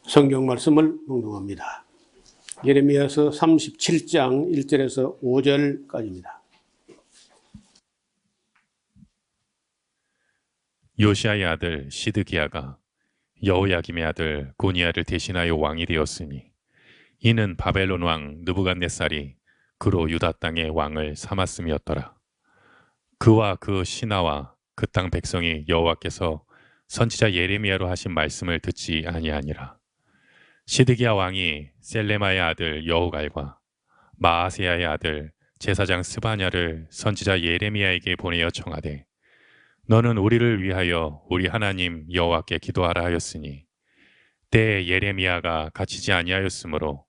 성경 말씀을 묵상합니다. 예레미야서 37장 1절에서 5절까지입니다. 요시아의 아들 시드기야가 여호야김의 아들 고니야를 대신하여 왕이 되었으니 이는 바벨론 왕 느부갓네살이 그로 유다 땅의 왕을 삼았음이었더라. 그와 그 신하와 그 땅 백성이 여호와께서 선지자 예레미야로 하신 말씀을 듣지 아니하니라. 시드기야 왕이 셀레마의 아들 여호갈과 마아세야의 아들 제사장 스바냐를 선지자 예레미야에게 보내어 청하되 너는 우리를 위하여 우리 하나님 여호와께 기도하라 하였으니 때에 예레미야가 갇히지 아니하였으므로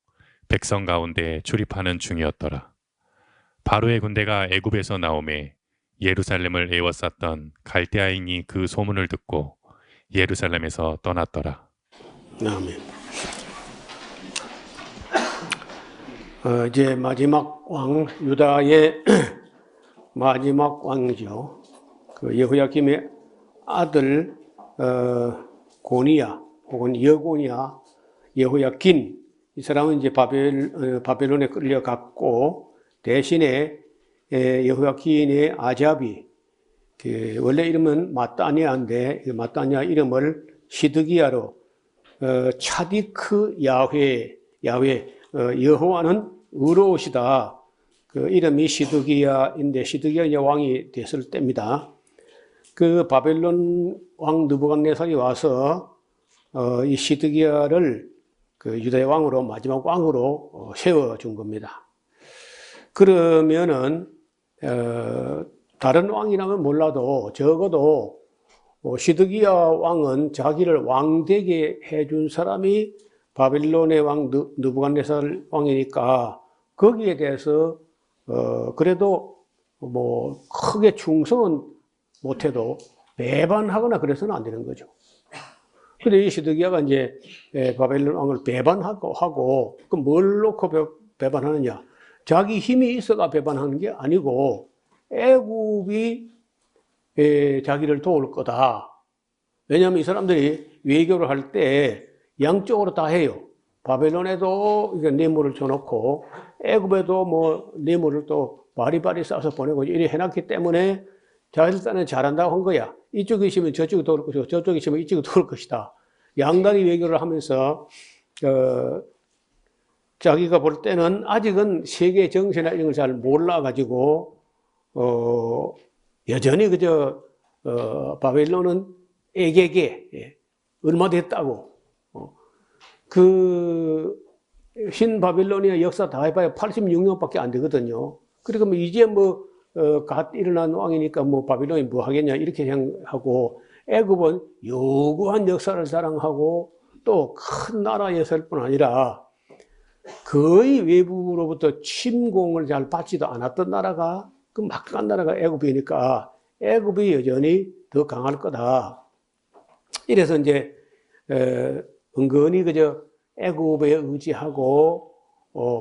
백성 가운데 출입하는 중이었더라. 바로의 군대가 애굽에서 나오매 예루살렘을 에워쌌던 갈대아인이 그 소문을 듣고 예루살렘에서 떠났더라. 아멘. 이제 마지막 왕, 유다의 마지막 왕이죠. 그 여호야김의 아들 고니야 혹은 여고니야, 여호야긴, 이 사람은 이제 바벨론에 끌려갔고 대신에 여호야긴의 아잡이, 원래 이름은 마따니아인데 마따니아 이름을 시드기야로 차디크 야훼, 여호와는 의로우시다. 그 이름이 시드기야인데 시드기야 왕이 됐을 때입니다. 그 바벨론 왕 느부갓네살이 와서 이 시드기야를 그 유다의 왕으로 마지막 왕으로 세워준 겁니다. 그러면은 다른 왕이라면 몰라도 적어도 시드기야 왕은 자기를 왕되게 해준 사람이 바벨론의 왕 느부갓네살 왕이니까 거기에 대해서 그래도 뭐 크게 충성은 못해도 배반하거나 그래서는 안 되는 거죠. 근데 이 시드기야가 이제 바벨론 왕을 배반하고 그럼 뭘 놓고 배반하느냐? 자기 힘이 있어가 배반하는 게 아니고 애굽이 자기를 도울 거다. 왜냐하면 이 사람들이 외교를 할 때 양쪽으로 다 해요. 바벨론에도 뇌물을 줘놓고 애굽에도 뭐 뇌물을 또 바리바리 싸서 보내고 이래 해놨기 때문에 자기들 딴에 잘한다고 한 거야. 이쪽에 있으면 저쪽이 도울 것이고 저쪽에 있으면 이쪽이 도울 것이다. 양다리 외교를 하면서 자기가 볼 때는 아직은 세계 정세나 이런 걸 잘 몰라가지고 여전히 그저 바벨론은 애개게 얼마 됐다고. 그 신바빌로니아 역사 다 해봐야 86년밖에 안 되거든요. 그러니까 뭐 이제 갓 일어난 왕이니까 뭐 바빌론이 뭐 하겠냐 이렇게 생각하고, 애굽은 요구한 역사를 자랑하고 또 큰 나라였을 뿐 아니라 거의 외부로부터 침공을 잘 받지도 않았던 나라가, 그 막강한 나라가 애굽이니까 애굽이 여전히 더 강할 거다. 이래서 이제 은근히 그저 애굽에 의지하고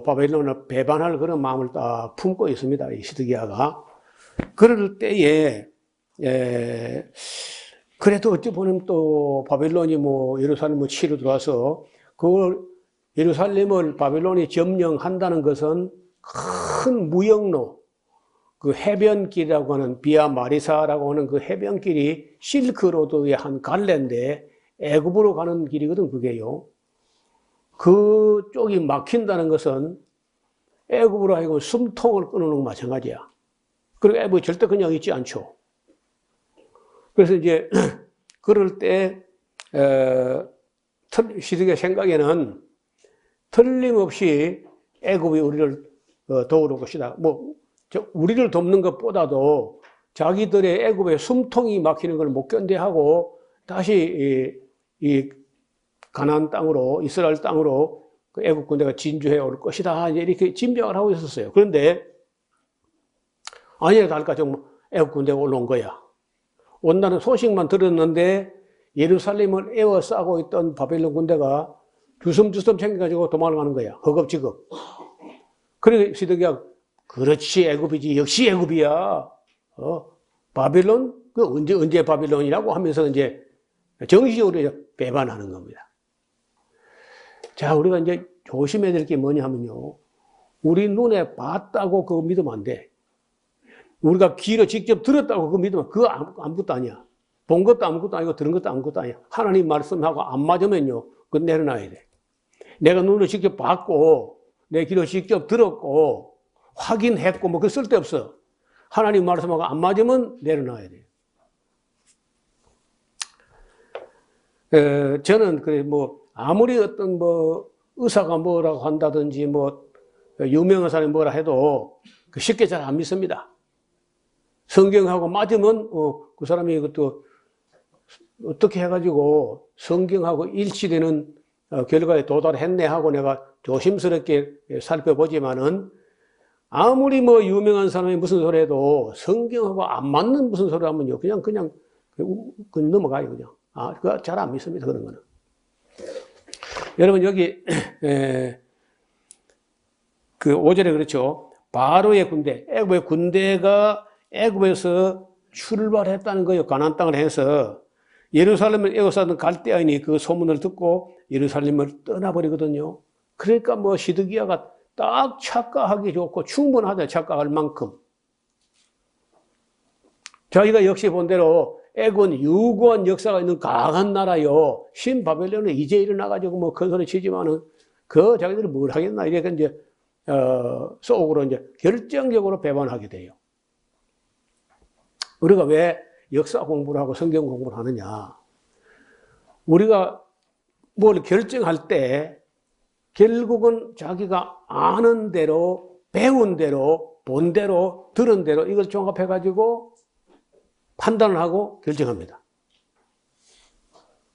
바벨론을 배반할 그런 마음을 딱 품고 있습니다, 이 시드기야가. 그럴 때에 그래도 어찌 보면 또 바벨론이 뭐 예루살렘을 치러 들어와서 그걸 예루살렘을 바벨론이 점령한다는 것은 큰 무역로, 그 해변길이라고 하는 비아 마리사라고 하는 그 해변길이 실크로드의 한 갈래인데 애굽으로 가는 길이거든, 그게요. 그쪽이 막힌다는 것은 애굽으로 하여금 숨통을 끊는 거 마찬가지야. 그리고 애굽이 절대 그냥 있지 않죠. 그래서 이제 그럴 때 시드기야 생각에는 틀림없이 애굽이 우리를 도울 것이다. 뭐 우리를 돕는 것보다도 자기들의 애굽의 숨통이 막히는 걸 못 견뎌하고 다시 이 가나안 땅으로, 이스라엘 땅으로 그 애굽 군대가 진주해 올 것이다, 이렇게 진병을 하고 있었어요. 그런데 아니라 다를까 좀 애굽 군대가 올라온 거야. 온다는 소식만 들었는데 예루살렘을 에워싸고 있던 바벨론 군대가 주섬주섬 챙겨가지고 도망을 가는 거야. 허겁지겁. 그러니까 시드기야, 그렇지, 애굽이지, 역시 애굽이야. 바벨론? 그 언제 바벨론이라고 하면서 이제 정식으로 배반하는 겁니다. 자, 우리가 이제 조심해야 될 게 뭐냐 하면요. 우리 눈에 봤다고 그거 믿으면 안 돼. 우리가 귀로 직접 들었다고 그거 믿으면 그거 아무것도 아니야. 본 것도 아무것도 아니고 들은 것도 아무것도 아니야. 하나님 말씀하고 안 맞으면요. 그건 내려놔야 돼. 내가 눈으로 직접 봤고 내 귀로 직접 들었고 확인했고 뭐 그 쓸데없어. 하나님 말씀하고 안 맞으면 내려놔야 돼. 저는 그래 뭐 아무리 어떤 뭐 의사가 뭐라고 한다든지 뭐 유명한 사람이 뭐라 해도 쉽게 잘 안 믿습니다. 성경하고 맞으면 그 사람이 그것도 어떻게 해가지고 성경하고 일치되는 결과에 도달했네 하고 내가 조심스럽게 살펴보지만은 아무리 뭐 유명한 사람이 무슨 소리 해도 성경하고 안 맞는 무슨 소리 하면요. 그냥 넘어가요, 그냥. 그거 잘 안 믿습니다, 그런 거는. 여러분, 여기, 그 5절에 그렇죠. 바로의 군대, 애굽의 군대가 애굽에서 출발했다는 거예요. 가나안 땅을 해서. 예루살렘을 에워싸던 갈대아인이 그 소문을 듣고 예루살렘을 떠나버리거든요. 그러니까 뭐 시드기야가 딱 착각하기 좋고 충분하다 착각할 만큼. 자기가 역시 본 대로 애굽은 유구한 역사가 있는 강한 나라요. 신바벨론은 이제 일어나가지고 뭐 큰 소리 치지만은 그 자기들이 뭘 하겠나 이렇게 이제 속으로 이제 결정적으로 배반하게 돼요. 우리가 왜 역사 공부를 하고 성경 공부를 하느냐. 우리가 뭘 결정할 때 결국은 자기가 아는 대로, 배운 대로, 본 대로, 들은 대로 이걸 종합해가지고 판단을 하고 결정합니다.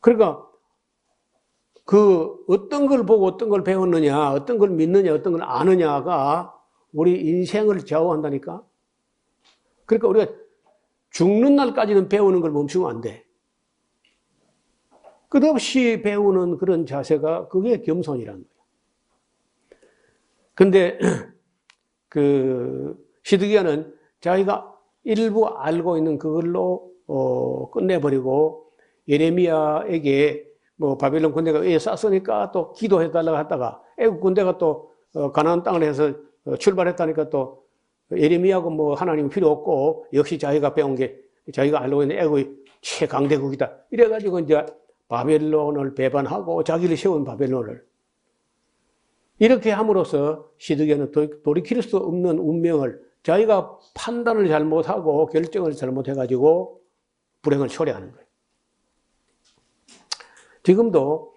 그러니까 그 어떤 걸 보고 어떤 걸 배웠느냐, 어떤 걸 믿느냐, 어떤 걸 아느냐가 우리 인생을 좌우한다니까. 그러니까 우리가 죽는 날까지는 배우는 걸 멈추면 안 돼. 끝없이 배우는 그런 자세가 그게 겸손이라는 거예요. 근데 그 시드기야는 자기가 일부 알고 있는 그걸로 끝내버리고 예레미야에게 뭐 바벨론 군대가 왜 쐈으니까 또 기도해달라고 하다가 애국 군대가 또 가나안 땅을 해서 출발했다니까 또 예레미야하고 뭐 하나님 필요 없고 역시 자기가 배운 게 자기가 알고 있는 애국의 최강대국이다. 이래가지고 이제 바벨론을 배반하고 자기를 세운 바벨론을 이렇게 함으로써 시드기야는 돌이킬 수 없는 운명을 자기가 판단을 잘못하고 결정을 잘못해가지고 불행을 초래하는 거예요. 지금도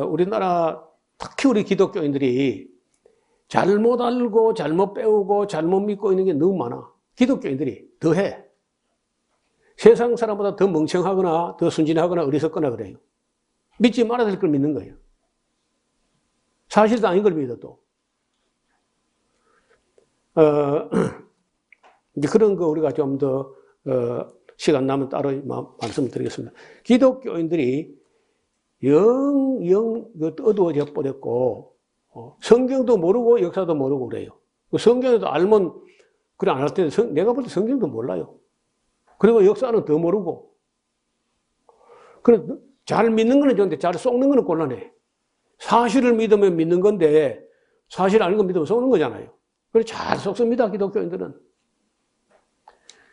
우리나라 특히 우리 기독교인들이 잘못 알고 잘못 배우고 잘못 믿고 있는 게 너무 많아. 기독교인들이 더해. 세상 사람보다 더 멍청하거나 더 순진하거나 어리석거나 그래요. 믿지 말아야 될 걸 믿는 거예요. 사실도 아닌 걸 믿어 또. 이제 그런 거 우리가 좀 더 시간 나면 따로 말씀드리겠습니다. 기독교인들이 영 어두워져 버렸고 성경도 모르고 역사도 모르고 그래요. 성경에도 알면 그래 안 할 텐데 내가 볼 때 성경도 몰라요. 그리고 역사는 더 모르고. 그래 잘 믿는 거는 좋은데 잘 속는 거는 곤란해. 사실을 믿으면 믿는 건데 사실 아닌 거 믿으면 속는 거잖아요. 그래서 잘 속습니다, 기독교인들은.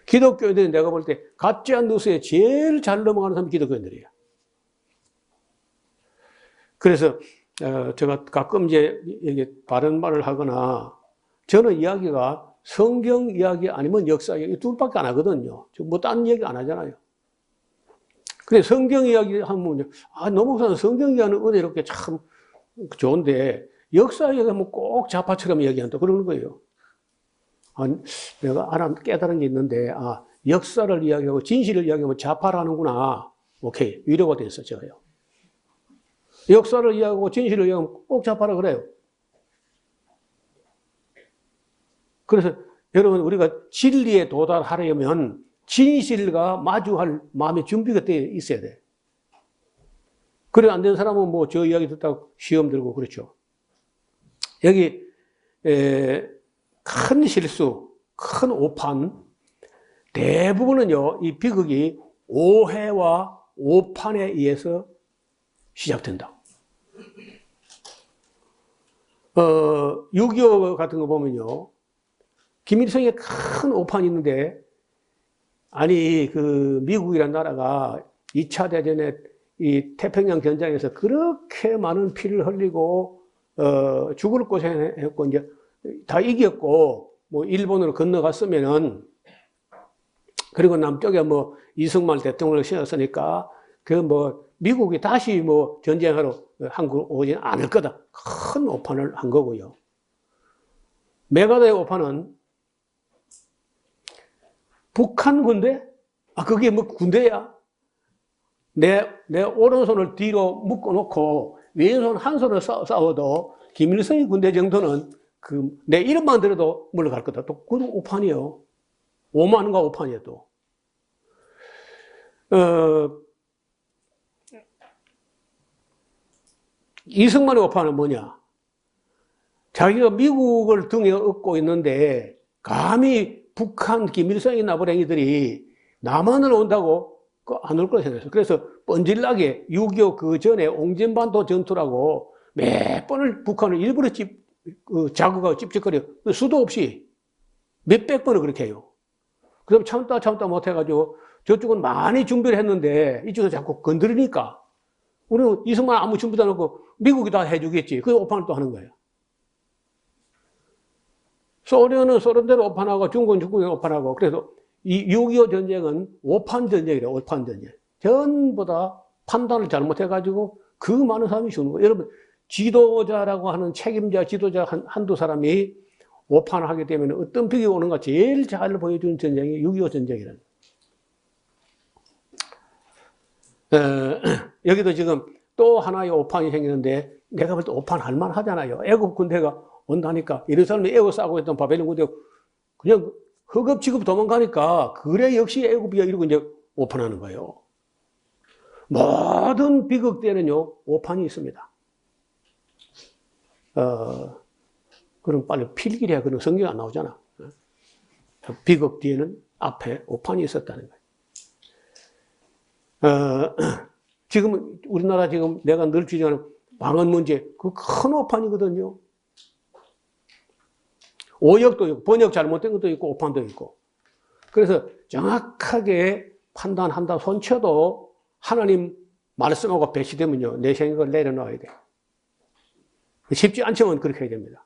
기독교인들은 내가 볼 때 가짜 뉴스에 제일 잘 넘어가는 사람이 기독교인들이에요. 그래서 제가 가끔 이제 이게 바른 말을 하거나 저는 이야기가 성경 이야기 아니면 역사 이야기 둘밖에 안 하거든요. 뭐 딴 얘기 안 하잖아요. 근데 성경 이야기 하면 노목사는 성경 이야기는 어디 이렇게 참 좋은데 역사 이야기하면 꼭 좌파처럼 이야기한다 그러는 거예요. 내가 깨달은 게 있는데 역사를 이야기하고 진실을 이야기하면 좌파라는구나. 오케이 위로가 됐어 제가요. 역사를 이야기하고 진실을 이야기하면 꼭 좌파라 그래요. 그래서 여러분 우리가 진리에 도달하려면 진실과 마주할 마음의 준비가 되어 있어야 돼. 그래 안 되는 사람은 뭐 저 이야기 듣다가 시험 들고 그렇죠. 여기 큰 실수, 큰 오판 대부분은요 이 비극이 오해와 오판에 의해서 시작된다. 6.25 같은 거 보면요. 김일성의 큰 오판이 있는데, 아니, 미국이란 나라가 2차 대전에 이 태평양 전장에서 그렇게 많은 피를 흘리고, 죽을 고생했고, 이제 다 이겼고, 뭐, 일본으로 건너갔으면은, 그리고 남쪽에 뭐, 이승만 대통령을 세웠으니까, 미국이 다시 뭐, 전쟁하러 한국 오지 않을 거다. 큰 오판을 한 거고요. 메가더의 오판은 북한 군대? 그게 뭐 군대야? 내 오른손을 뒤로 묶어놓고 왼손 한 손을 싸워도 김일성의 군대 정도는 내 이름만 들어도 물러갈 거다. 또 그것도 오판이요. 오만과 오판이에요, 또. 이승만의 오판은 뭐냐? 자기가 미국을 등에 업고 있는데 감히 북한 김일성의 나부랭이들이 남한을 온다고 안 올 거라 생각했어요. 그래서 뻔질나게 6.25 그 전에 옹진반도 전투라고 몇 번을 북한을 일부러 자극하고 찝찝거려. 수도 없이 몇백 번을 그렇게 해요. 그럼 참다 못해가지고 저쪽은 많이 준비를 했는데 이쪽은 자꾸 건드리니까 우리는 이승만 아무 준비도 안 하고 미국이 다 해주겠지. 그 오판을 또 하는 거예요. 소련은 소련대로 오판하고 중국은 중국대로 오판하고 그래서 이 6.25 전쟁은 오판 전쟁이래요. 오판 전쟁. 전부 다 판단을 잘못해가지고 그 많은 사람이 죽는 거예요. 여러분 지도자라고 하는 책임자 지도자 한두 사람이 오판을 하게 되면 어떤 벽이 오는가 제일 잘 보여주는 전쟁이 6.25 전쟁이라는 여기도 지금 또 하나의 오판이 생기는데 내가 볼 때 오판 할만 하잖아요. 애국 군대가 온다니까 예루살렘에 애국 싸고 있던 바벨론 군대가 그냥 허겁지겁 도망가니까 그래 역시 애국이야 이러고 이제 오판하는 거예요. 모든 비극 때는요 오판이 있습니다. 그럼 빨리 필기해야 그런 성경 안 나오잖아. 비극 뒤에는 앞에 오판이 있었다는 거예요. 지금 우리나라 지금 내가 늘 주장하는 방언 문제 그 큰 오판이거든요. 오역도 있고 번역 잘못된 것도 있고 오판도 있고 그래서 정확하게 판단한다 손쳐도 하나님 말씀하고 배치되면요 내 생각을 내려놔야 돼. 쉽지 않지만 그렇게 해야 됩니다.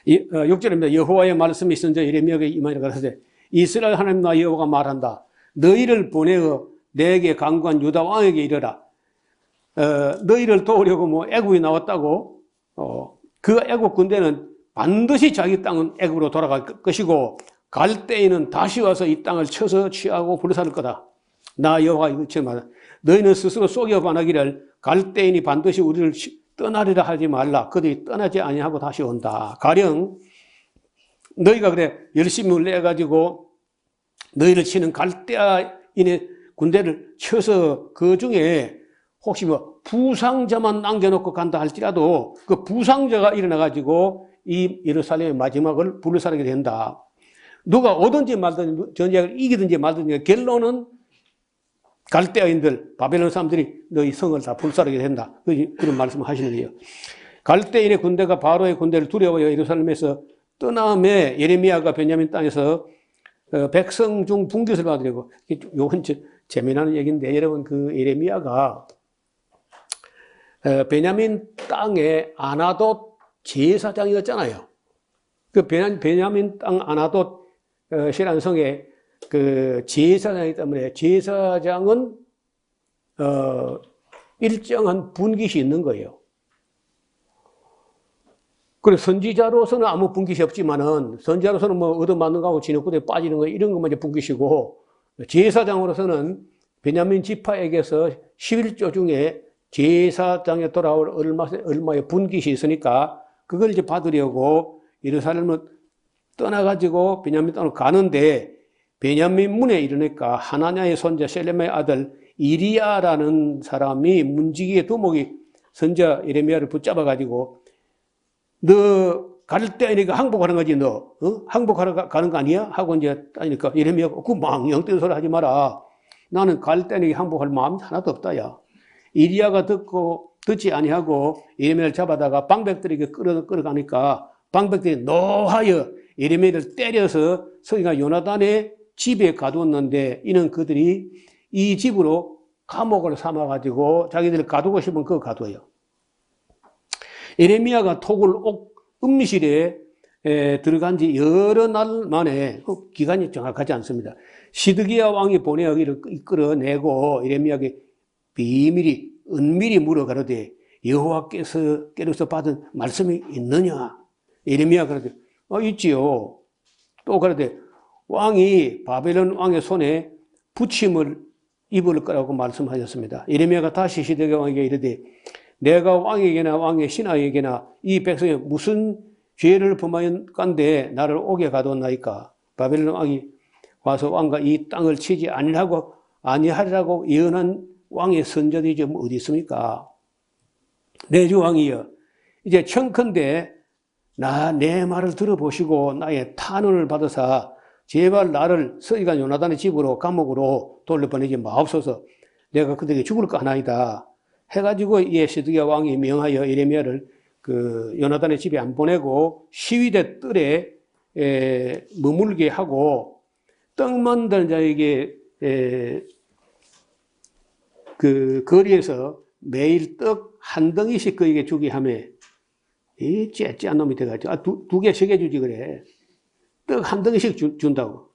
6절입니다. 여호와의 말씀이 선자 예레미야에게 임하니라 가라사대 이스라엘 하나님 나 여호와가 말한다. 너희를 보내어 내게 강구한 유다 왕에게 이르라. 너희를 도우려고 뭐 애국이 나왔다고 그 애국 군대는 반드시 자기 땅은 애국으로 돌아갈 것이고 갈대인은 다시 와서 이 땅을 쳐서 취하고 불살을 거다. 나 여호와가 이것처럼 말한다. 너희는 스스로 속여 반하기를 갈대인이 반드시 우리를 떠나리라 하지 말라. 그들이 떠나지 아니하고 다시 온다. 가령 너희가 그래 열심히 내가지고 너희를 치는 갈대인의 군대를 쳐서 그 중에 혹시 뭐 부상자만 남겨놓고 간다 할지라도 그 부상자가 일어나가지고 이 예루살렘의 마지막을 불살게 된다. 누가 오든지 말든지 전쟁을 이기든지 말든지 결론은 갈대인들 바벨론 사람들이 너희 성을 다 불살게 된다. 그런 말씀을 하시는 거예요. 갈대인의 군대가 바로의 군대를 두려워하여 예루살렘에서 떠남에 예레미야가 베냐민 땅에서 백성 중 분깃을 받으려고. 이건 재미나는 얘기인데 여러분 그 예레미야가 베냐민 땅에 아나돗 제사장이었잖아요. 그 베냐민 땅 아나돗 시란성에 그 제사장이기 때문에 제사장은 일정한 분깃이 있는 거예요. 그래서 선지자로서는 아무 분깃이 없지만은 선지자로서는 뭐 얻어맞는 거하고 진흙구덩이에 빠지는 거 이런 것만 이제 분깃이고 제사장으로서는 베냐민 지파에게서 11조 중에 제사장에 돌아올 얼마의 분깃이 있으니까 그걸 이제 받으려고 예루살렘을 떠나가지고 베냐민 땅으로 가는데 베냐민 문에 이르니까 하나냐의 손자 셀레마의 아들 이리야라는 사람이 문지기의 두목이 선자 예레미야를 붙잡아가지고 너 갈대아니까 항복하는 거지 너 항복하러 가는 거 아니야? 하고 이제 따니까 예레미야가 그 망령된 소리 하지 마라. 나는 갈대아니까 항복할 마음이 하나도 없다 야. 이리야가 듣고 듣지 아니하고 예레미야를 잡아다가 방백들에게 끌어가니까 방백들이 노하여 예레미야를 때려서 서기관 요나단의 집에 가두었는데 이는 그들이 이 집으로 감옥을 삼아가지고 자기들 가두고 싶으면 그거 가둬요. 예레미야가 토굴 음실에 들어간 지 여러 날 만에, 기간이 정확하지 않습니다. 시드기야 왕이 보내어기를 이끌어내고 예레미야에게 비밀이 은밀히 물어 가로되 여호와께서 받은 말씀이 있느냐? 예레미야 그러되 있지요. 또 그러되 왕이 바벨론 왕의 손에 붙임을 입을 거라고 말씀하셨습니다. 예레미야가 다시 시드기야 왕에게 이르되 내가 왕에게나 왕의 신하에게나 이 백성이 무슨 죄를 범하였건대 나를 옥에 가두었나이까? 바벨론 왕이 와서 왕과 이 땅을 치지 아니하리라고 예언한 왕의 선자들이 좀 어디 있습니까? 내 주 왕이여, 이제 청컨대 내 말을 들어보시고 나의 탄원을 받으사 제발 나를 서기관 요나단의 집으로 감옥으로 돌려보내지 마옵소서. 내가 그들에게 죽을까 하나이다. 해가지고 시드기야 왕이 명하여 예레미야를 그 요나단의 집에 안 보내고 시위대 뜰에 머물게 하고 떡 만든 자에게 그 거리에서 매일 떡 한 덩이씩 그에게 주게 하며 이 째째한 놈이 돼가지고 두 개, 세 개 주지 그래. 떡 한 덩이씩 준다고.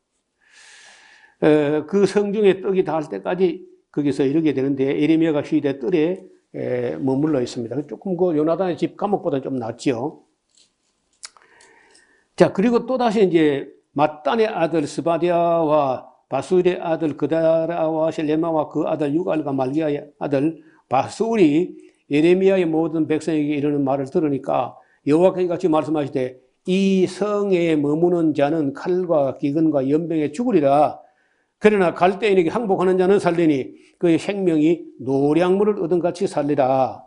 그 성중에 떡이 닿을 때까지 거기서 이르게 되는데 예레미야가 시위대 뜰에 머물러 있습니다. 조금 그 요나단의 집 감옥보다 좀 낫지요. 자, 그리고 또 다시 이제 mat단의 아들 스바디아와 바술의 아들 그다라와 셀레마와 그 아들 유갈과 말기야의 아들 바술이 예레미야의 모든 백성에게 이르는 말을 들으니까 여호와께서 같이 말씀하시되 이 성에 머무는 자는 칼과 기근과 연병에 죽으리라. 그러나 갈대인에게 항복하는 자는 살리니 그의 생명이 노량물을 얻은 같이 살리라.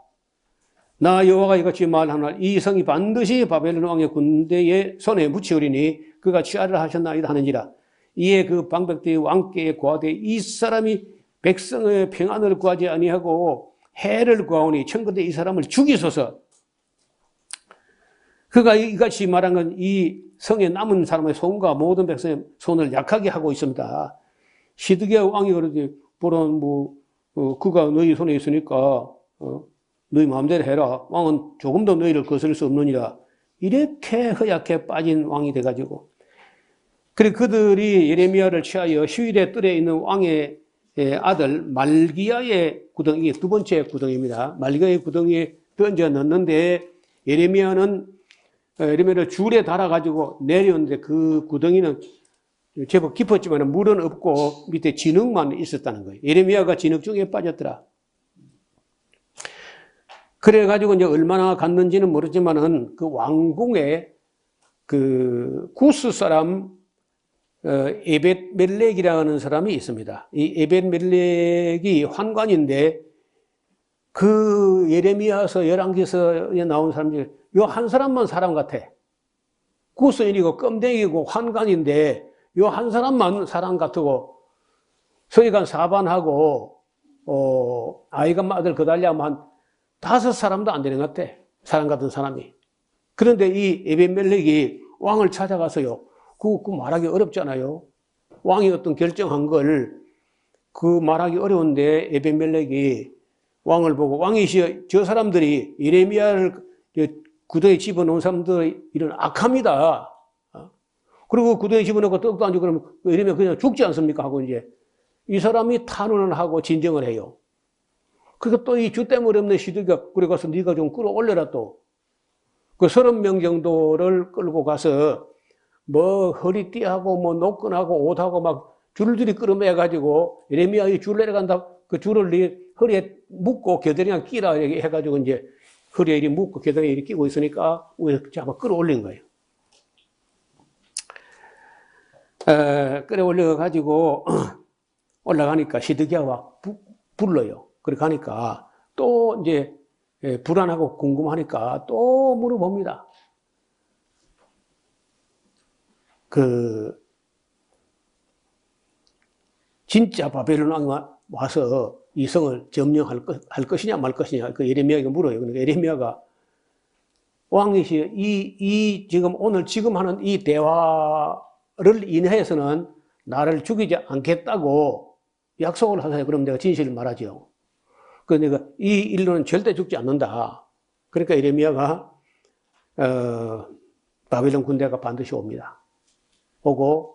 나 여호와가 이같이 말하노라. 이 성이 반드시 바벨론 왕의 군대의 손에 묻히오리니 그가 취하를 하셨나이다 하는지라. 이에 그 방백대의 왕께에 구하되 이 사람이 백성의 평안을 구하지 아니하고 해를 구하오니 청컨대 이 사람을 죽이소서. 그가 이같이 말한 건 이 성에 남은 사람의 손과 모든 백성의 손을 약하게 하고 있습니다. 시드기야 왕이 그러지 보라 그가 너희 손에 있으니까 너희 마음대로 해라. 왕은 조금도 너희를 거스를 수 없느니라. 이렇게 허약해 빠진 왕이 돼가지고 그래 그들이 예레미야를 취하여 시위대 뜰에 있는 왕의 아들 말기야의 구덩이, 이게 두 번째 구덩이입니다. 말기야의 구덩이에 던져 넣는데 예레미야를 줄에 달아가지고 내렸는데 그 구덩이는 제법 깊었지만 물은 없고 밑에 진흙만 있었다는 거예요. 예레미야가 진흙 중에 빠졌더라. 그래가지고 이제 얼마나 갔는지는 모르지만은 그 왕궁에 그 구스 사람 에벳멜렉이라는 사람이 있습니다. 이 에벳멜렉이 환관인데 그 예레미야서 11기서에 나온 사람 중에 요 한 사람만 사람 같아. 구스인이고 껌댕이고 환관인데 요 한 사람만 사람 같고 서기관 사반하고 아이가 아들 그달리하면 한 5사람도 안 되는 것 같아. 사람 같은 사람이. 그런데 이 에벳멜렉이 왕을 찾아가서요. 그 말하기 어렵잖아요. 왕이 어떤 결정한 걸 그 말하기 어려운데 에벳멜렉이 왕을 보고 왕이 저 사람들이 예레미야를 구덩이에 집어넣은 사람들의 이런 악함이다. 그리고 구덩이에 집어넣고 떡도 안 주고 그러면 예레미야 그냥 죽지 않습니까? 하고 이제 이 사람이 탄원을 하고 진정을 해요. 그리고 또 이 주댐을 없는 시드기가 그래 가서 네가 좀 끌어올려라 또. 그 30명 정도를 끌고 가서 뭐 허리띠하고 뭐 노끈하고 옷하고 막 줄줄이 끌어매가지고 예레미야 이 줄 내려간다 그 줄을 네 허리에 묶고 겨드랑이에 끼라 해가지고 이제 허리에 이렇게 묶고 겨드랑이에 이렇게 끼고 있으니까 위에 잡아 끌어올린 거예요. 끌어올려가지고 올라가니까 시드기야가 불러요. 그래 가니까 또 이제 불안하고 궁금하니까 또 물어봅니다. 진짜 바벨론 왕이 와서 이성을 점령할 것이냐 말 것이냐 그 예레미야에게 물어요. 그러니까 예레미야가 왕이 지금 오늘 지금 하는 이 대화를 인해서는 나를 죽이지 않겠다고 약속을 하세요. 그럼 내가 진실을 말하죠. 그러니까 이 일로는 절대 죽지 않는다. 그러니까 예레미야가 바벨론 군대가 반드시 옵니다. 오고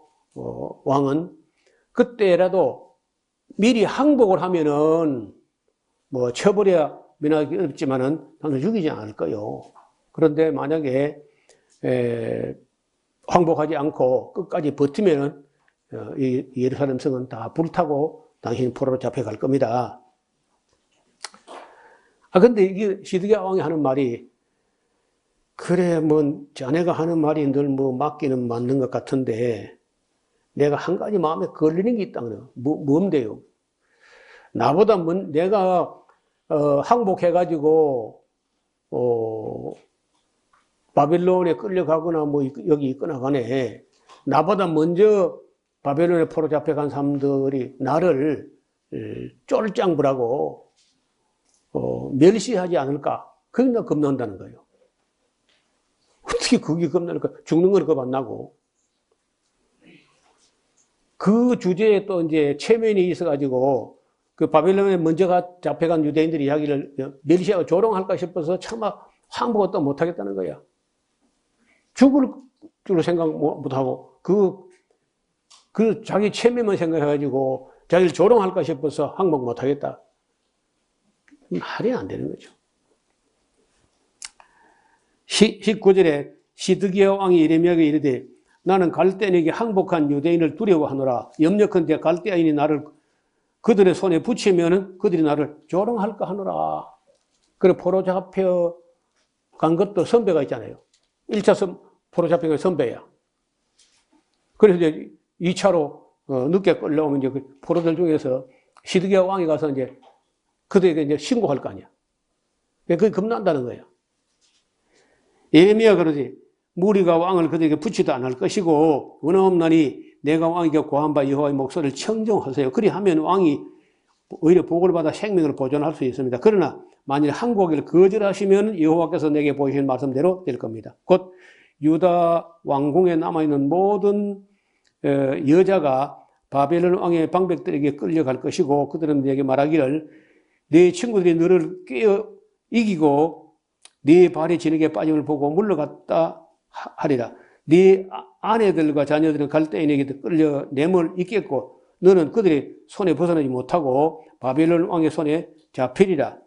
왕은 그때라도 미리 항복을 하면은 뭐 처벌해야 면하기 어렵지만은 당연히 죽이지 않을 거요. 그런데 만약에 항복하지 않고 끝까지 버티면은 이 예루살렘 성은 다 불타고 당신이 포로로 잡혀갈 겁니다. 근데 이게 시드기야 왕이 하는 말이 그래 뭐 자네가 하는 말이 늘 뭐 맞기는 맞는 것 같은데 내가 한 가지 마음에 걸리는 게 있다 그래요. 뭔데요? 나보다 내가 항복해가지고 바벨론에 끌려가거나 뭐 여기 있거나 간에 나보다 먼저 바벨론에 포로 잡혀간 사람들이 나를 쫄짱부라고 멸시하지 않을까? 그게 나 겁난다는 거예요. 어떻게 그게 겁나니까 죽는 건 겁 안 나고. 그 주제에 또 이제 체면이 있어가지고 그 바벨론에 먼저 잡혀간 유대인들이 이야기를 멸시하고 조롱할까 싶어서 차마 항복을 또 못하겠다는 거야. 죽을 줄로 생각 못하고 그 자기 체면만 생각해가지고 자기를 조롱할까 싶어서 항복 못하겠다. 말이 안 되는 거죠. 19절에 시드기야 왕이 예레미야에게 이르되 나는 갈대인에게 항복한 유대인을 두려워하노라. 염려컨대 갈대인이 나를 그들의 손에 붙이면은 그들이 나를 조롱할까 하노라. 그래 포로 잡혀 간 것도 선배가 있잖아요. 1차 포로 잡힌 게 선배야. 그래서 이제 2차로 늦게 끌려오면 이제 그 포로들 중에서 시드기야 왕이 가서 이제 그들에게 이제 신고할 거 아니야. 그게 겁난다는 거예요. 예레미야 그러지. 무리가 왕을 그들에게 붙이도 안 할 것이고 원하옵나니 내가 왕에게 고한 바 여호와의 목소리를 청정하세요. 그리하면 왕이 오히려 복을 받아 생명을 보존할 수 있습니다. 그러나 만일 항복을 거절하시면 여호와께서 내게 보이신 말씀대로 될 겁니다. 곧 유다 왕궁에 남아있는 모든 여자가 바벨론 왕의 방백들에게 끌려갈 것이고 그들은 내게 말하기를 네 친구들이 너를 깨어 이기고 네 발이 진흙에 빠짐을 보고 물러갔다 하리라. 네 아내들과 자녀들은 갈대인에게 끌려 내몰 있겠고 너는 그들의 손에 벗어나지 못하고 바벨론 왕의 손에 잡히리라.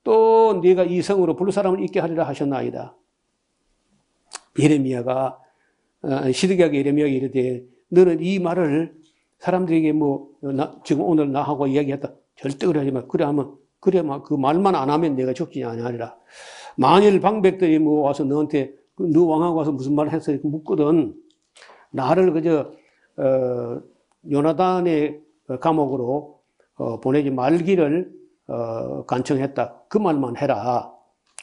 또 네가 이 성으로 불사람을 있게 하리라 하셨나이다. 예레미야가 시드기야에게 예레미야에게 이르되 너는 이 말을 사람들에게 지금 오늘 나하고 이야기했다 절대 그래 하지 마. 그래 그 말만 안 하면 내가 죽지 아니하리라. 만일 방백들이 와서 너한테 너 왕하고 와서 무슨 말을 했어 이렇게 묻거든 나를 그저 요나단의 감옥으로 보내지 말기를 간청했다. 그 말만 해라.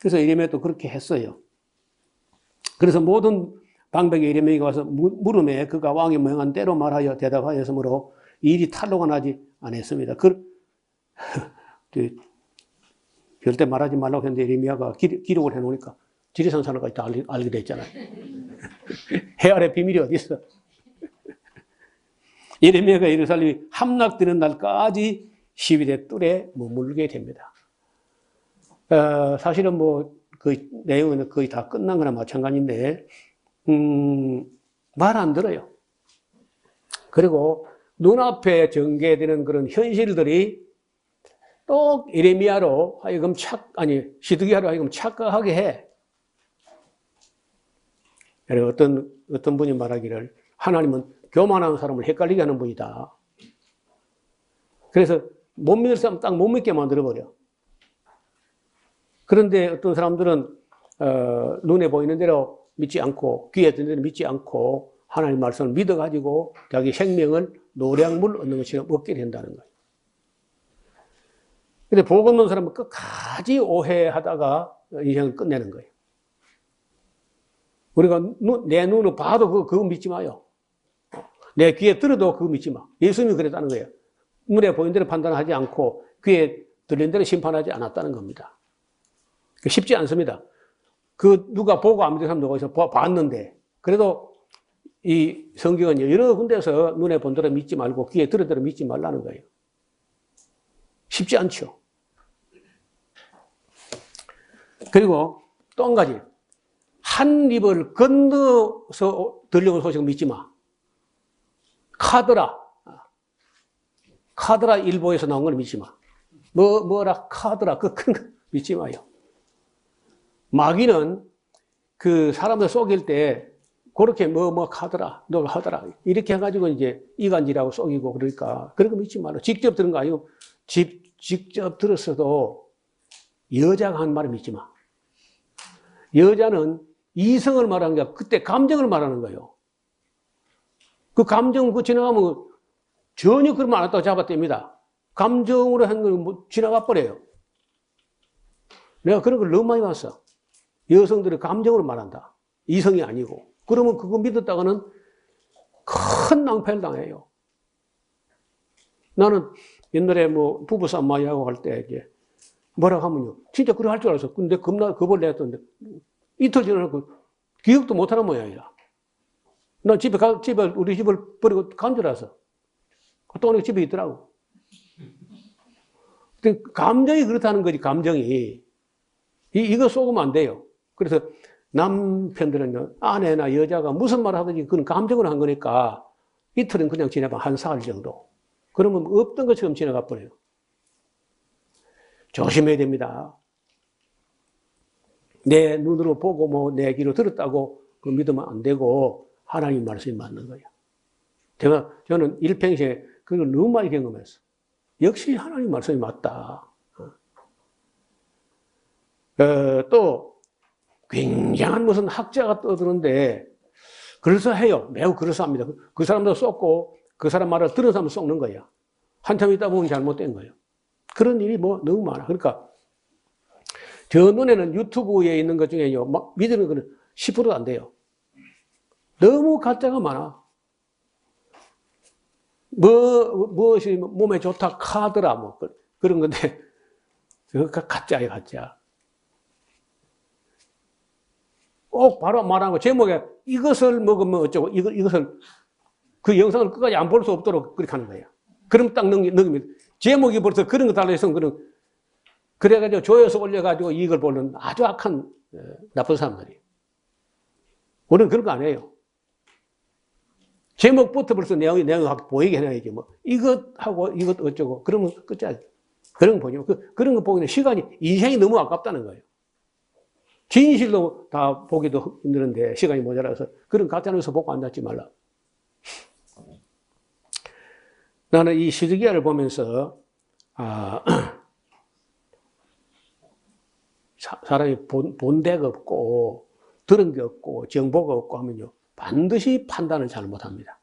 그래서 예레미야도 그렇게 했어요. 그래서 모든 방백의 예레미야가 와서 물음에 그가 왕이 명한 대로 말하여 대답하였으므로 일이 탄로가 나지 않았습니다. 절대 말하지 말라고 했는데 예레미야가 기록을 해놓으니까 지리산 사람까지 다 알게 됐잖아요. 해 아래 비밀이 어디 있어? 예레미야가 예루살렘이 함락되는 날까지 12대 뜰에 머물게 됩니다. 사실은 그 내용은 거의 다 끝난 거나 마찬가지인데 말 안 들어요. 그리고 눈앞에 전개되는 그런 현실들이 또 예레미야로 하여금 시드기야로 하여금 착각하게 해. 어떤 분이 말하기를 하나님은 교만한 사람을 헷갈리게 하는 분이다. 그래서 못 믿을 사람 딱 못 믿게 만들어버려. 그런데 어떤 사람들은 눈에 보이는 대로 믿지 않고 귀에 듣는 대로 믿지 않고 하나님 말씀을 믿어가지고 자기 생명을 노량물 얻는 것처럼 얻게 된다는 거예요. 근데 복 없는 사람은 끝까지 오해하다가 인생을 끝내는 거예요. 우리가 내 눈으로 봐도 그거 믿지 마요. 내 귀에 들어도 그거 믿지 마. 예수님이 그랬다는 거예요. 눈에 보이는 대로 판단하지 않고 귀에 들린 대로 심판하지 않았다는 겁니다. 쉽지 않습니다. 그 누가 보고 안 믿는 사람도 어디서 봤는데 그래도 이 성경은 여러 군데서 눈에 본 대로 믿지 말고 귀에 들은 대로 믿지 말라는 거예요. 쉽지 않죠. 그리고 또 한 가지. 한 입을 건너서 들려온 소식을 믿지 마. 카드라 일보에서 나온 걸 믿지 마. 뭐라 카드라 그 큰 거 믿지 마요. 마귀는 그 사람들 속일 때 그렇게 카드라 너 하더라 이렇게 해가지고 이제 이간질하고 속이고 그러니까 그런 거 믿지 말라. 직접 들은 거 아니고 직접 들었어도 여자가 한 말을 믿지 마. 여자는 이성을 말하는 게 아니라 그때 감정을 말하는 거예요. 그 감정 그 지나가면 전혀 그런 말 안 했다고 잡아뗍니다. 감정으로 한 걸 지나가 버려요. 내가 그런 걸 너무 많이 봤어. 여성들이 감정으로 말한다. 이성이 아니고. 그러면 그거 믿었다가는 큰 낭패를 당해요. 나는 옛날에 부부싸움 많이 하고 할 때 이제 뭐라고 하면요. 진짜 그래 할 줄 알았어. 근데 겁나 겁을 냈던데 이틀 지나고 기억도 못하는 모양이야. 난 집에 우리 집을 버리고 간 줄 알았어. 또 집에 있더라고. 근데 감정이 그렇다는 거지, 감정이. 이거 속으면 안 돼요. 그래서 남편들은 아내나 여자가 무슨 말을 하든지 그건 감정으로 한 거니까 이틀은 그냥 지나가 한 사흘 정도. 그러면 없던 것처럼 지나가 버려요. 조심해야 됩니다. 내 눈으로 보고 내 귀로 들었다고 그 믿으면 안 되고 하나님 말씀이 맞는 거예요. 저는 일평생에 그걸 너무 많이 경험했어. 역시 하나님 말씀이 맞다. 또 굉장한 무슨 학자가 떠드는데 그럴싸해요. 매우 그럴싸합니다. 그 사람도 쏟고 그 사람 말을 들은 사람도 쏟는 거야. 한참 있다 보면 잘못된 거예요. 그런 일이 너무 많아. 그러니까 저 눈에는 유튜브에 있는 것 중에요. 막 믿는 거는 10%도 안 돼요. 너무 가짜가 많아. 무엇이 몸에 좋다 카드라 그런 건데 그거 가짜예요, 가짜. 꼭 바로 말하는 거 제목에 이것을 먹으면 어쩌고 이것을 그 영상을 끝까지 안 볼 수 없도록 그렇게 하는 거예요. 그럼 딱 넘깁니다. 제목이 벌써 그런 거 달라해서 그래가지고 조회수 올려가지고 이걸 보는 아주 악한 나쁜 사람들이에요. 우리는 그런 거 안 해요. 제목부터 벌써 내용이 보이게 해놔야지. 이것하고 이것 어쩌고 그러면 끝이야. 그런 거 보지. 그런 거 보기는 인생이 너무 아깝다는 거예요. 진실도 다 보기도 힘드는데 시간이 모자라서 그런 가짜뉴스 보고 앉았지 말라. 나는 이 시드기야를 보면서 사람이 본 데가 없고 들은 게 없고 정보가 없고 하면요 반드시 판단을 잘못합니다.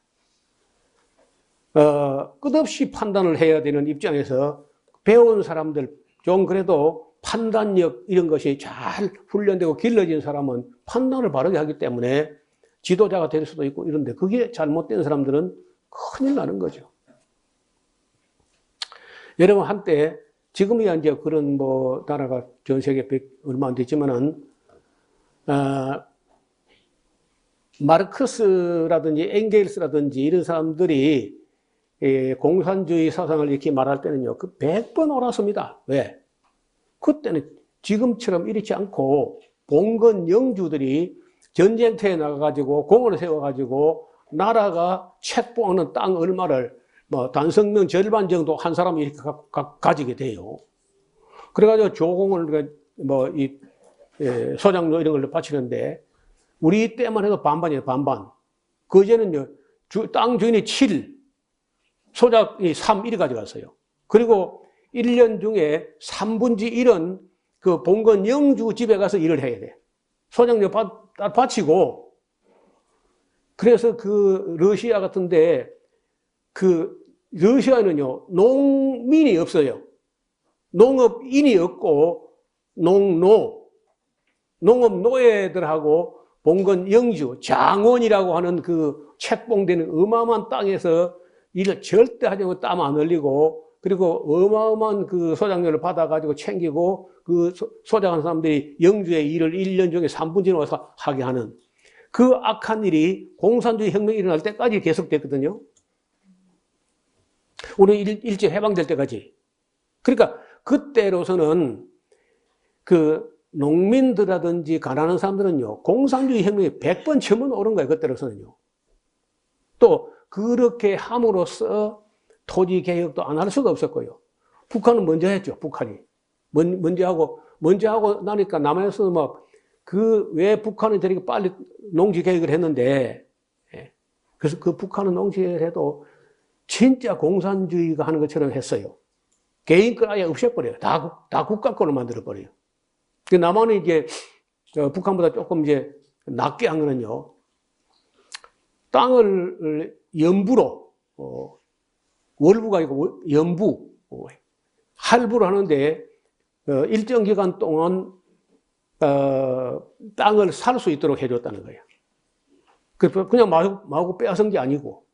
끝없이 판단을 해야 되는 입장에서 배운 사람들 좀 그래도 판단력 이런 것이 잘 훈련되고 길러진 사람은 판단을 바르게 하기 때문에 지도자가 될 수도 있고 이런데 그게 잘못된 사람들은 큰일 나는 거죠. 여러분 한때 지금이야 이제 그런 나라가 전 세계 얼마 안 됐지만은 마르크스라든지 엥겔스라든지 이런 사람들이 공산주의 사상을 이렇게 말할 때는요, 100번 옳았습니다. 왜? 그때는 지금처럼 이렇지 않고 봉건 영주들이 전쟁터에 나가가지고 공을 세워가지고 나라가 책봉하는 땅 얼마를 단성명 절반 정도 한 사람이 이렇게 가지게 돼요. 그래가지고 조공을 소장로 이런 걸 바치는데 우리 때만 해도 반반이에요, 반반. 그전에는요, 땅 주인이 7, 소작이 3, 1이 가져갔어요. 그리고 1년 중에 3분의 1은 그 봉건 영주 집에 가서 일을 해야 돼. 소장료 바치고. 그래서 그 러시아 같은데 러시아는요, 농민이 없어요. 농업인이 없고, 농업노예들하고 봉건 영주, 장원이라고 하는 그 책봉되는 어마어마한 땅에서 일을 절대 하지 않고 땀 안 흘리고 그리고 어마어마한 그 소장료를 받아가지고 챙기고 그 소장하는 사람들이 영주의 일을 1년 중에 3분째 와서 하게 하는 그 악한 일이 공산주의 혁명이 일어날 때까지 계속됐거든요. 우리 일제 해방될 때까지. 그러니까 그때로서는 그 농민들이라든지 가난한 사람들은요, 공산주의 혁명이 100번 처음은 옳은 거예요, 그때로서는요. 또 그렇게 함으로써 토지 개혁도 안 할 수가 없었고요. 북한은 먼저 했죠, 북한이. 먼저 하고 나니까 남한에서는 왜 북한은 저렇게 빨리 농지 개혁을 했는데, 그래서 그 북한은 농지 개혁을 해도 진짜 공산주의가 하는 것처럼 했어요. 개인 걸 아예 없애버려요. 다 국가 거로 만들어버려요. 남한은 이제, 북한보다 조금 이제 낮게 한 거는요, 땅을 연부로, 월부가 아니고 연부, 할부를 하는데, 일정 기간 동안, 땅을 살 수 있도록 해줬다는 거예요. 그냥 마구 빼앗은 게 아니고.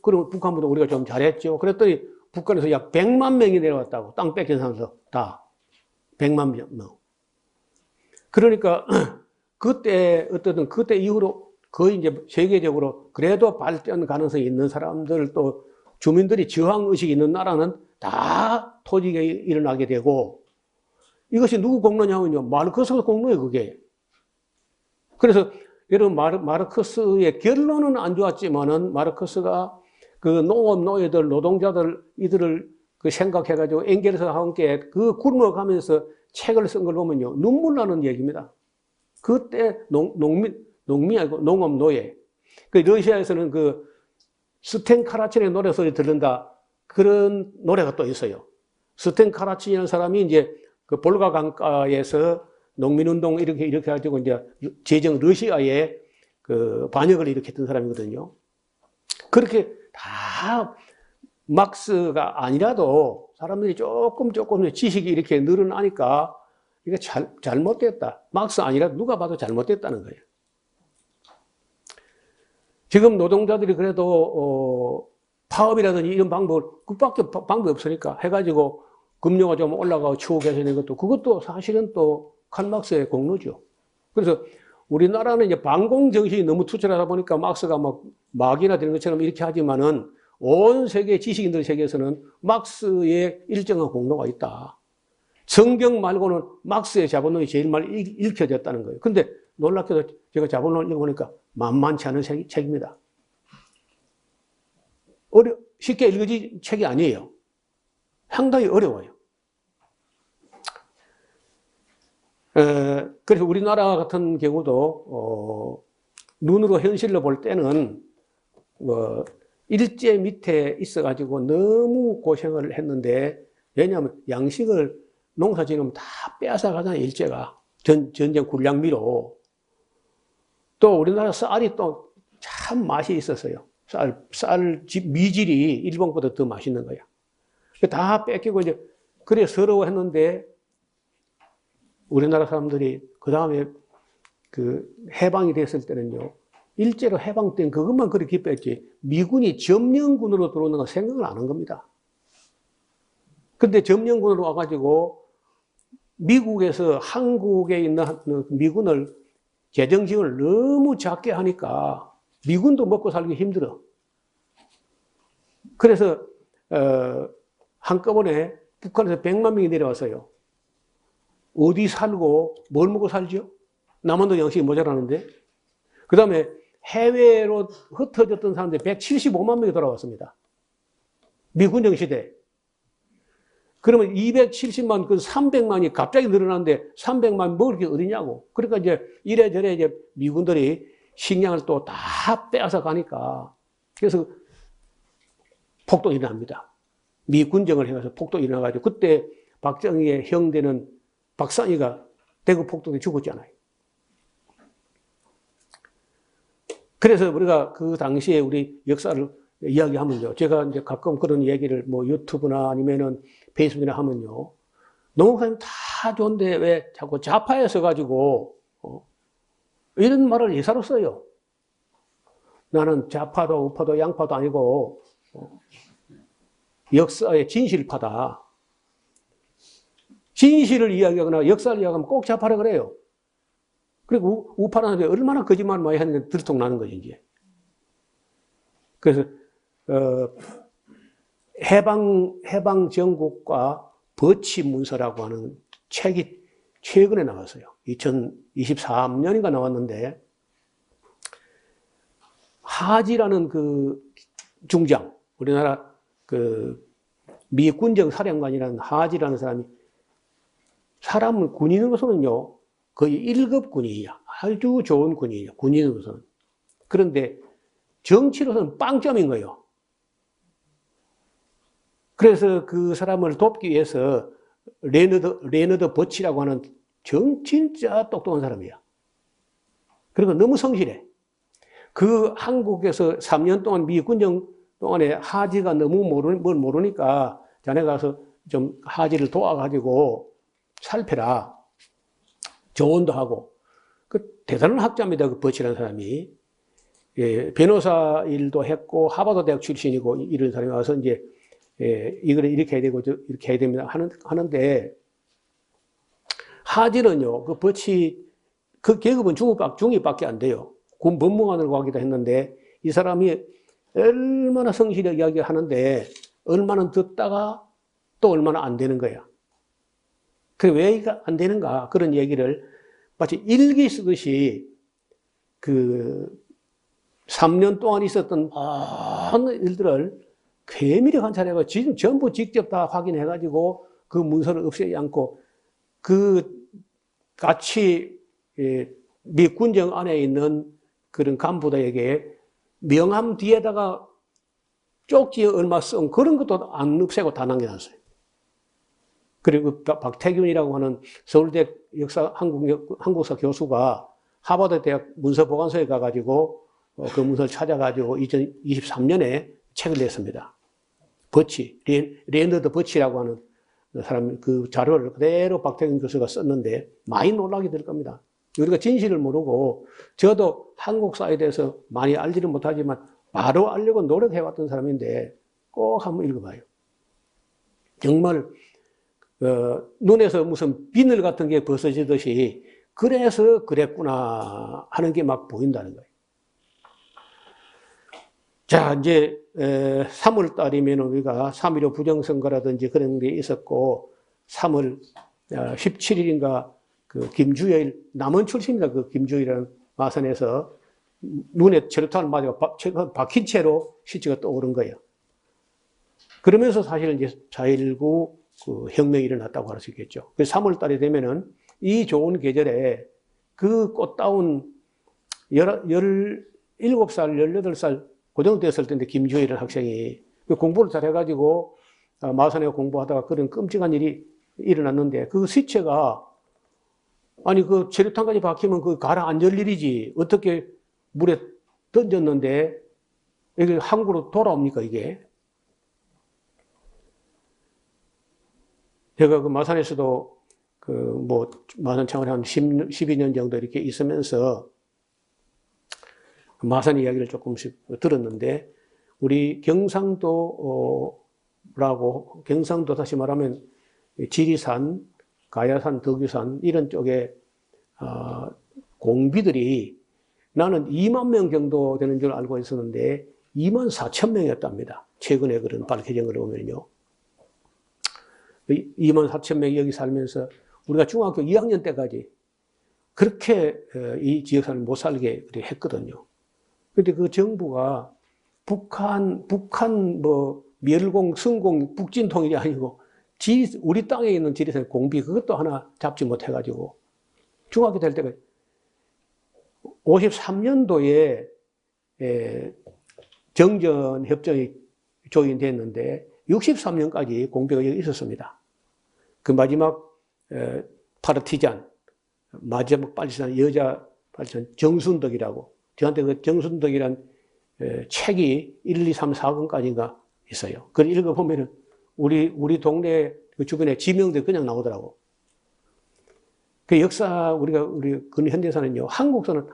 그럼 북한보다 우리가 좀 잘했죠. 그랬더니 북한에서 약 100만 명이 내려왔다고. 땅 뺏긴 사람들 다. 100만 명. 그러니까 그때 이후로 거의 이제 세계적으로 그래도 발전 가능성이 있는 사람들 또 주민들이 저항의식이 있는 나라는 다 토지가 일어나게 되고 이것이 누구 공로냐면요. 마르크스 공로예요, 그게. 그래서 여러분 마르크스의 결론은 안 좋았지만은 마르크스가 그 농업 노예들, 노동자들 이들을 그 생각해가지고 엥겔스와 함께 그 굶어가면서 책을 쓴 걸 보면요. 눈물 나는 얘기입니다. 그때 농민이 아니고 농업 노예. 그 러시아에서는 그 스텐 카라친의 노래 소리 들른다. 그런 노래가 또 있어요. 스텐 카라친이라는 사람이 이제 그 볼가 강가에서 농민운동 이렇게 가지고 이제 제정 러시아에 그 반역을 일으켰던 사람이거든요. 그렇게 다 막스가 아니라도 사람들이 조금 지식이 이렇게 늘어나니까 이게 잘못됐다. 막스 아니라도 누가 봐도 잘못됐다는 거예요. 지금 노동자들이 그래도 파업이라든지 이런 그밖에 방법이 없으니까 해가지고 금료가 좀 올라가고 추후 개선된 것도 그것도 사실은 또 칼막스의 공로죠. 그래서 우리나라는 이제 반공 정신이 너무 투철하다 보니까 막스가 막이나 되는 것처럼 이렇게 하지만은 온 세계 지식인들 세계에서는 막스의 일정한 공로가 있다. 성경 말고는 막스의 자본론이 제일 많이 읽혀졌다는 거예요. 근데 놀랍게도 제가 자본론을 읽어보니까 만만치 않은 책입니다. 쉽게 읽어진 책이 아니에요. 상당히 어려워요. 그래서 우리나라 같은 경우도 눈으로 현실로 볼 때는 일제 밑에 있어가지고 너무 고생을 했는데 왜냐하면 양식을 농사 지으면 다 빼앗아 가잖아요. 일제가 전쟁 군량미로. 또 우리나라 쌀이 또 참 맛이 있었어요. 쌀 미질이 일본보다 더 맛있는 거야. 다 뺏기고 이제 그래 서러워했는데 우리나라 사람들이 그 다음에 그 해방이 됐을 때는요. 일제로 해방된 그것만 그렇게 기뻐했지 미군이 점령군으로 들어오는 거 생각을 안 한 겁니다. 근데 점령군으로 와가지고 미국에서 한국에 있는 미군을 재정지원을 너무 작게 하니까 미군도 먹고 살기 힘들어. 그래서 한꺼번에 북한에서 100만 명이 내려왔어요. 어디 살고 뭘 먹고 살죠? 남한도 양식이 모자라는데. 그 다음에 해외로 흩어졌던 사람들이 175만 명이 돌아왔습니다. 미군정 시대. 그러면 270만, 그 300만이 갑자기 늘어났는데 300만 먹을 게 어디냐고. 그러니까 이제 이래저래 이제 미군들이 식량을 또 다 빼앗아 가니까. 그래서 폭동이 일어납니다. 미군정을 해가지고 폭동이 일어나가지고 그때 박정희의 형제는 박상희가 대구 폭동에 죽었잖아요. 그래서 우리가 그 당시에 우리 역사를 이야기하면요. 제가 이제 가끔 그런 얘기를 뭐 유튜브나 아니면은 페이스북이나 하면요. 농사님 다 좋은데 왜 자꾸 좌파에 서가지고, 이런 말을 예사로 써요. 나는 좌파도 우파도 양파도 아니고, 역사의 진실파다. 진실을 이야기하거나 역사를 이야기하면 꼭 좌파라 그래요. 그리고 우파라는 게 얼마나 거짓말 많이 하는 게 들통나는 거지, 이제. 그래서, 해방 전국과 버치 문서라고 하는 책이 최근에 나왔어요. 2023년인가 나왔는데, 하지라는 그 중장, 우리나라 그 미 군정 사령관이라는 하지라는 사람이 사람을 군인으로서는요, 거의 1급 군인이야. 아주 좋은 군인이야, 군인으로서는. 그런데 정치로서는 빵점인 거예요. 그래서 그 사람을 돕기 위해서 레너드 버치라고 하는 진짜 똑똑한 사람이야. 그리고 너무 성실해. 그 한국에서 3년 동안 미 군정 동안에 하지가 너무 뭘 모르니까 자네 가서 좀 하지를 도와가지고 살펴라. 조언도 하고. 그 대단한 학자입니다. 그 버치라는 사람이. 예, 변호사 일도 했고 하버드 대학 출신이고 이런 사람이 와서 이제 이거를 이렇게 해야 되고 이렇게 해야 됩니다 하는데 하지는요 그 버치 그 계급은 중위밖에 안 돼요. 군 법무관으로 가기도 했는데 이 사람이 얼마나 성실하게 이야기하는데 얼마나 듣다가 또 얼마나 안 되는 거야. 그래 왜 안 되는가 그런 얘기를 마치 일기 쓰듯이 그 3년 동안 있었던 많은 일들을 괴밀히 관찰해가 지금 전부 직접 다 확인해가지고 그 문서를 없애지 않고 그 같이 미 군정 안에 있는 그런 간부들에게 명함 뒤에다가 쪽지 얼마 쓴 그런 것도 안 없애고 다 남겨놨어요. 그리고 박태균이라고 하는 서울대 한국사 교수가 하버드 대학 문서보관소에 가가지고 그 문서를 찾아가지고 2023년에 책을 냈습니다. 레너드 버치라고 하는 사람 그 자료를 그대로 박태균 교수가 썼는데 많이 놀라게 될 겁니다. 우리가 진실을 모르고 저도 한국사에 대해서 많이 알지는 못하지만 바로 알려고 노력해왔던 사람인데 꼭 한번 읽어봐요. 정말 눈에서 무슨 비늘 같은 게 벗어지듯이 그래서 그랬구나 하는 게 막 보인다는 거예요. 자, 이제 3월 달이면 우리가 3.15 부정선거라든지 그런 게 있었고 3월 17일인가 그 김주일, 남원 출신입니다. 그 김주일이라는 마산에서 눈에 체류탄을 맞아 박힌 채로 시체가 떠오른 거예요. 그러면서 사실 이제 4.19 그 혁명이 일어났다고 할 수 있겠죠. 그래서 3월 달이 되면은 이 좋은 계절에 그 꽃다운 17살, 18살 고등학교 됐을 때인데 김주일이라는 학생이 공부를 잘 해가지고 마산에 공부하다가 그런 끔찍한 일이 일어났는데 그 시체가 아니 그 체류탄까지 박히면 그 가라앉을 일이지 어떻게 물에 던졌는데 이게 항구로 돌아옵니까 이게? 제가 그 마산에서도 그 뭐 마산 창원에 한 12년 정도 이렇게 있으면서 마산 이야기를 조금씩 들었는데 우리 경상도라고 경상도 다시 말하면 지리산, 가야산, 덕유산 이런 쪽에 공비들이 나는 2만 명 정도 되는 줄 알고 있었는데 2만 4천 명이었답니다. 최근에 그런 밝혀진 걸 보면요. 2만 4천 명이 여기 살면서 우리가 중학교 2학년 때까지 그렇게 이 지역사를 못 살게 했거든요. 그런데 그 정부가 북한 뭐 멸공, 성공, 북진통일이 아니고 우리 땅에 있는 지리산 공비 그것도 하나 잡지 못해가지고 중학교 될 때가 53년도에 정전협정이 조인됐는데 63년까지 공비가 여기 있었습니다. 그 마지막 파르티잔, 마지막 빨치산 여자 빨치산 정순덕이라고 저한테 그 정순덕이란 책이 1, 2, 3, 4권까지인가 있어요. 그걸 읽어보면은 우리 동네 그 주변에 지명들 그냥 나오더라고. 그 역사, 우리 근현대사는요, 한국사는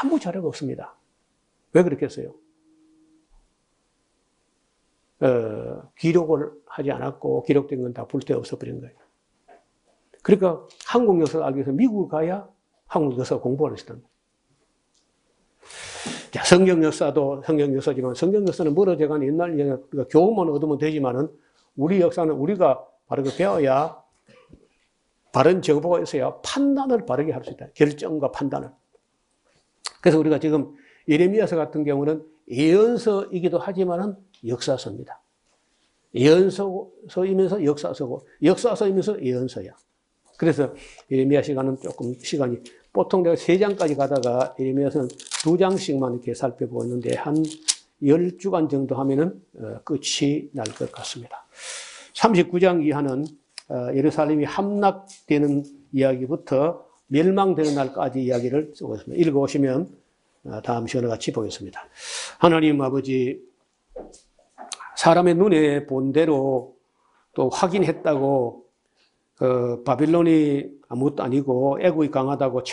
아무 자료가 없습니다. 왜 그렇겠어요? 기록을 하지 않았고 기록된 건 다 불태 없어버린 거예요. 그러니까 한국 역사를 알기 위해서 미국을 가야 한국 역사 공부할 수 있다는 거예요. 자, 성경 역사도 성경 역사지만 성경 역사는 멀어져가는 옛날 얘기가 교훈만 얻으면 되지만은 우리 역사는 우리가 바르게 배워야 바른 정보가 있어야 판단을 바르게 할 수 있다. 결정과 판단을. 그래서 우리가 지금 예레미야서 같은 경우는 예언서이기도 하지만은 역사서입니다. 예언서이면서 역사서고 역사서이면서 예언서야. 그래서 예레미야 시간은 조금 시간이 보통 내가 3장까지 가다가 예레미야서는 2장씩만 이렇게 살펴보고 있는데 한 10주간 정도 하면은 끝이 날 것 같습니다. 39장 이하는 예루살렘이 함락되는 이야기부터 멸망되는 날까지 이야기를 쓰고 있습니다. 읽어보시면 다음 시간에 같이 보겠습니다. 하나님 아버지, 사람의 눈에 본 대로 또 확인했다고 바빌론이 아무것도 아니고 애국이 강하다고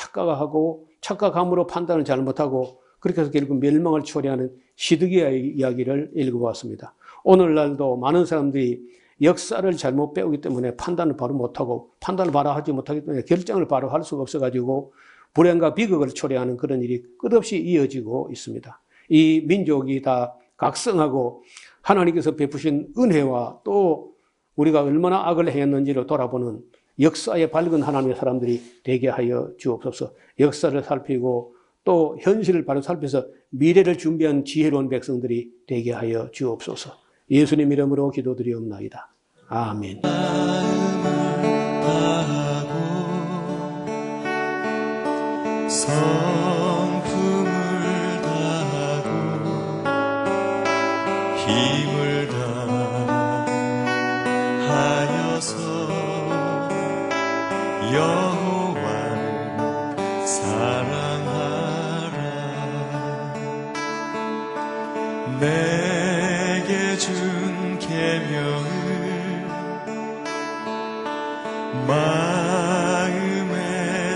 착각함으로 판단을 잘못하고 그렇게 해서 결국 멸망을 초래하는 시드기야의 이야기를 읽어보았습니다. 오늘날도 많은 사람들이 역사를 잘못 배우기 때문에 판단을 바로 못하고 판단을 바로 하지 못하기 때문에 결정을 바로 할 수가 없어가지고 불행과 비극을 초래하는 그런 일이 끝없이 이어지고 있습니다. 이 민족이 다 각성하고 하나님께서 베푸신 은혜와 또 우리가 얼마나 악을 행했는지를 돌아보는 역사에 밝은 하나님의 사람들이 되게 하여 주옵소서. 역사를 살피고 또 현실을 바로 살펴서 미래를 준비한 지혜로운 백성들이 되게 하여 주옵소서. 예수님 이름으로 기도드리옵나이다. 아멘. 성품을 다하고 힘을 다하여서 여호와를 사랑하라. 내게 준 계명을 마음에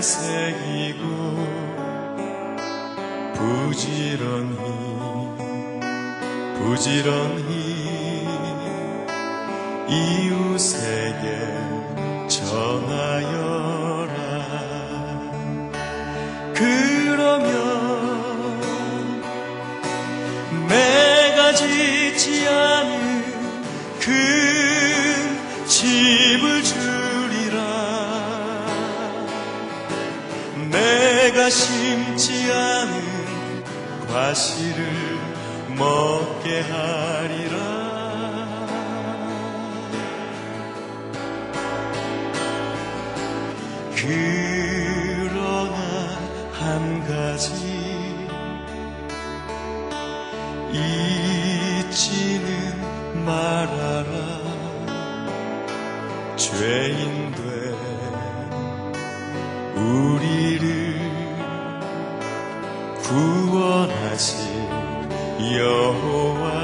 새기고 부지런히 이웃에게 전하여라. 그러면 내가 짓지 않은 큰 집을 주리라. 내가 심지 않은 과실을 먹게 하리라. 그러나 한 가지 잊지는 말아라. 죄인된 우리를 구원하신 여호와